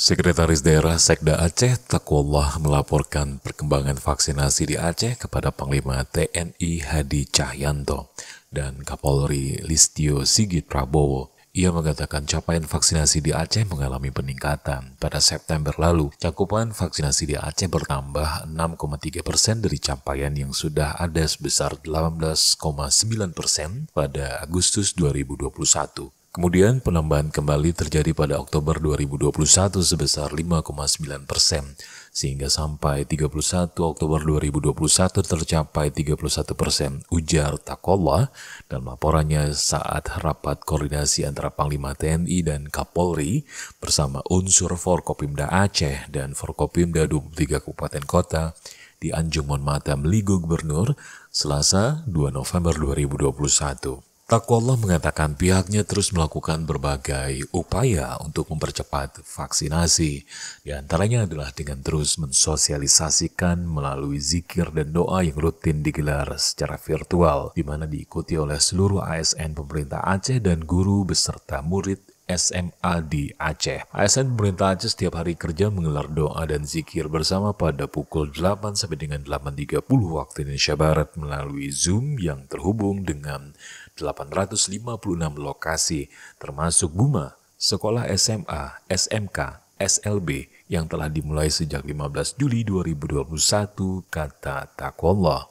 Sekretaris Daerah Sekda Aceh Taqwallah melaporkan perkembangan vaksinasi di Aceh kepada Panglima TNI Hadi Cahyanto dan Kapolri Listio Sigit Prabowo. Ia mengatakan capaian vaksinasi di Aceh mengalami peningkatan. Pada September lalu, cakupan vaksinasi di Aceh bertambah 6,3% dari capaian yang sudah ada sebesar 18,9% pada Agustus 2021. Kemudian penambahan kembali terjadi pada Oktober 2021 sebesar 5,9%, sehingga sampai 31 Oktober 2021 tercapai 31%, ujar Taqwallah dalam laporannya saat rapat koordinasi antara Panglima TNI dan Kapolri bersama unsur Forkopimda Aceh dan Forkopimda 23 Kabupaten Kota di Anjung Monmata, Meligo Gubernur, Selasa 2 November 2021. Taqwallah mengatakan pihaknya terus melakukan berbagai upaya untuk mempercepat vaksinasi. Di antaranya adalah dengan terus mensosialisasikan melalui zikir dan doa yang rutin digelar secara virtual, di mana diikuti oleh seluruh ASN pemerintah Aceh dan guru beserta murid SMA di Aceh. ASN pemerintah Aceh setiap hari kerja menggelar doa dan zikir bersama pada pukul 8 sampai dengan 8.30 waktu Indonesia Barat melalui Zoom yang terhubung dengan 856 lokasi, termasuk BUMA, sekolah SMA, SMK, SLB yang telah dimulai sejak 15 Juli 2021, kata Taqwallah.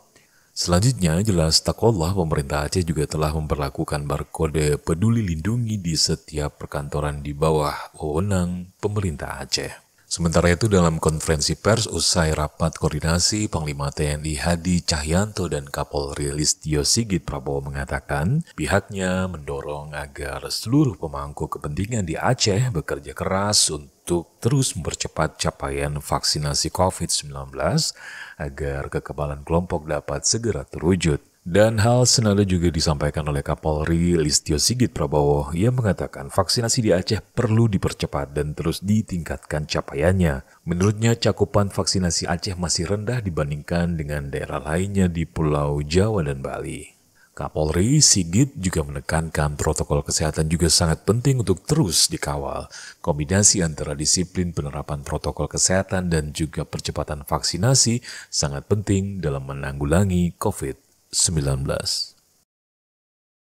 Selanjutnya, jelas Taqwallah, pemerintah Aceh juga telah memperlakukan barkode peduli lindungi di setiap perkantoran di bawah wewenang pemerintah Aceh. Sementara itu, dalam konferensi pers usai rapat koordinasi, Panglima TNI Hadi Cahyanto dan Kapolri Listio Sigit Prabowo mengatakan pihaknya mendorong agar seluruh pemangku kepentingan di Aceh bekerja keras untuk terus mempercepat capaian vaksinasi COVID-19 agar kekebalan kelompok dapat segera terwujud. Dan hal senada juga disampaikan oleh Kapolri Listio Sigit Prabowo. Ia mengatakan vaksinasi di Aceh perlu dipercepat dan terus ditingkatkan capaiannya. Menurutnya cakupan vaksinasi Aceh masih rendah dibandingkan dengan daerah lainnya di Pulau Jawa dan Bali. Kapolri Sigit juga menekankan protokol kesehatan juga sangat penting untuk terus dikawal. Kombinasi antara disiplin penerapan protokol kesehatan dan juga percepatan vaksinasi sangat penting dalam menanggulangi COVID-19.